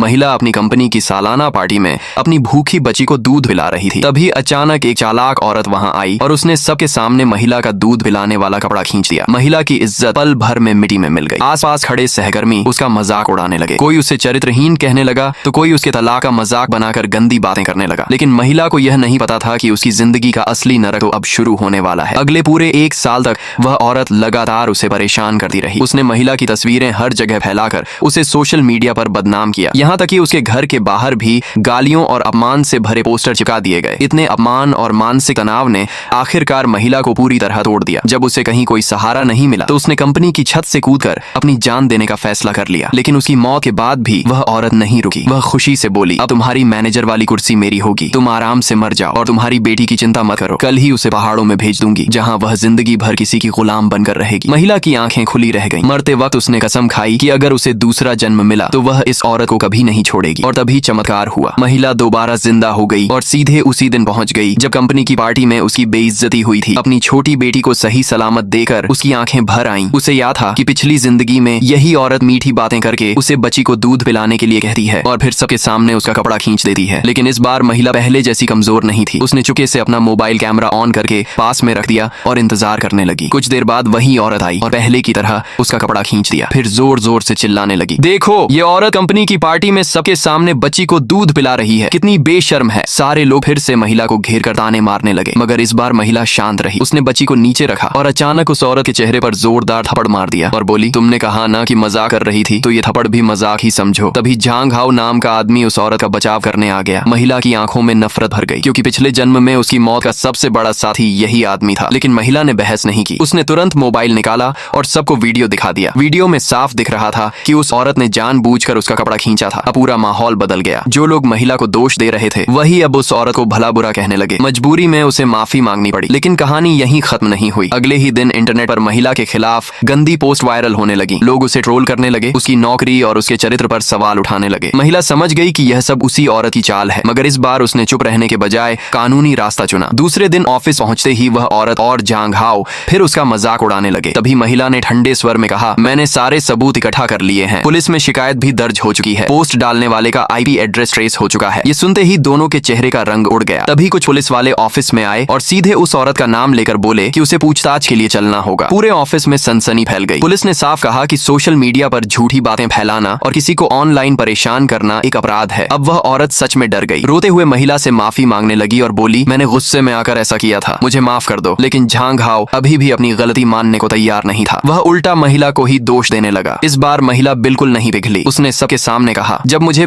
महिला अपनी कंपनी की सालाना पार्टी में अपनी भूखी बच्ची को दूध पिला रही थी। तभी अचानक एक चालाक औरत वहां आई और उसने सबके सामने महिला का दूध पिलाने वाला कपड़ा खींच दिया। महिला की इज्जत पल भर में मिट्टी में मिल गई। आसपास खड़े सहकर्मी उसका मजाक उड़ाने लगे। कोई उसे चरित्रहीन कहने लगा तो कोई उसके तलाक का मजाक बनाकर गंदी बातें करने लगा। लेकिन महिला को यह नहीं पता था कि उसकी जिंदगी का असली नरक तो अब शुरू होने वाला है। अगले पूरे 1 साल तक वह औरत लगातार उसे परेशान करती रही। उसने महिला की तस्वीरें हर जगह फैलाकर उसे सोशल मीडिया पर बदनाम किया। यहाँ तक कि उसके घर के बाहर भी गालियों और अपमान से भरे पोस्टर चिपका दिए गए। इतने अपमान और मानसिक तनाव ने आखिरकार महिला को पूरी तरह तोड़ दिया। जब उसे कहीं कोई सहारा नहीं मिला तो उसने कंपनी की छत से कूदकर अपनी जान देने का फैसला कर लिया। लेकिन उसकी मौत के बाद भी वह औरत नहीं रुकी। वह खुशी से बोली, अब तुम्हारी मैनेजर वाली कुर्सी मेरी होगी, तुम आराम से मर जाओ और तुम्हारी बेटी की चिंता मत करो, कल ही उसे पहाड़ों में भेज दूंगी जहाँ वह जिंदगी भर किसी की गुलाम बनकर रहेगी। महिला की आंखें खुली रह गईं। मरते वक्त उसने कसम खाई कि अगर उसे दूसरा जन्म मिला तो वह इस औरत को कभी नहीं छोड़ेगी। और तभी चमत्कार हुआ। महिला दोबारा जिंदा हो गई और सीधे उसी दिन पहुंच गई जब कंपनी की पार्टी में उसकी बेइज्जती हुई थी। अपनी छोटी बेटी को सही सलामत देकर उसकी आंखें भर आईं। उसे याद था कि पिछली जिंदगी में यही औरत मीठी बातें करके उसे बच्ची को दूध पिलाने के लिए कहती है और फिर सबके सामने उसका कपड़ा खींच देती है। लेकिन इस बार महिला पहले जैसी कमजोर नहीं थी। उसने चुपके से अपना मोबाइल कैमरा ऑन करके पास में रख दिया और इंतजार करने लगी। कुछ देर बाद वही औरत आई और पहले की तरह उसका कपड़ा खींच दिया। फिर जोर जोर से चिल्लाने लगी, देखो ये औरत कंपनी की पार्टी में सबके सामने बच्ची को दूध पिला रही है, कितनी बेशर्म है। सारे लोग फिर से महिला को घेर कर ताने मारने लगे, मगर इस बार महिला शांत रही। उसने बच्ची को नीचे रखा और अचानक उस औरत के चेहरे पर जोरदार थप्पड़ मार दिया और बोली, तुमने कहा ना कि मजाक कर रही थी, तो ये थप्पड़ भी मजाक ही समझो। तभी झांग हाओ नाम का आदमी उस औरत का बचाव करने आ गया। महिला की आंखों में नफरत भर गई क्योंकि पिछले जन्म में उसकी मौत का सबसे बड़ा साथी यही आदमी था। लेकिन महिला ने बहस नहीं की। उसने तुरंत मोबाइल निकाला और सबको वीडियो दिखा दिया। वीडियो में साफ दिख रहा था कि उस औरत ने जानबूझकर उसका कपड़ा खींचा था। अब पूरा माहौल बदल गया। जो लोग महिला को दोष दे रहे थे वही अब उस औरत को भला बुरा कहने लगे। मजबूरी में उसे माफी मांगनी पड़ी। लेकिन कहानी यहीं खत्म नहीं हुई। अगले ही दिन इंटरनेट पर महिला के खिलाफ गंदी पोस्ट वायरल होने लगी। लोग उसे ट्रोल करने लगे, उसकी नौकरी और उसके चरित्र पर सवाल उठाने लगे। महिला समझ गई कि यह सब उसी औरत की चाल है, मगर इस बार उसने चुप रहने के बजाय कानूनी रास्ता चुना। दूसरे दिन ऑफिस पहुंचते ही वह औरत और झांग हाओ फिर उसका मजाक उड़ाने लगे। तभी महिला ने ठंडे स्वर में कहा, मैंने सारे सबूत इकट्ठा कर लिए हैं, पुलिस में शिकायत भी दर्ज हो चुकी है, पोस्ट डालने वाले का IP एड्रेस ट्रेस हो चुका है। ये सुनते ही दोनों के चेहरे का रंग उड़ गया। तभी कुछ पुलिस वाले ऑफिस में आए और सीधे उस औरत का नाम लेकर बोले कि उसे पूछताछ के लिए चलना होगा। पूरे ऑफिस में सनसनी फैल गई। पुलिस ने साफ कहा कि सोशल मीडिया पर झूठी बातें फैलाना और किसी को ऑनलाइन परेशान करना एक अपराध है। अब वह औरत सच में डर गई। रोते हुए महिला से माफी मांगने लगी और बोली, मैंने गुस्से में आकर ऐसा किया था, मुझे माफ कर दो। लेकिन झांग हाओ अभी भी अपनी गलती मानने को तैयार नहीं था। वह उल्टा महिला को ही दोष देने लगा। इस बार महिला बिल्कुल नहीं पिघली। उसने सबके सामने कहा, जब मुझे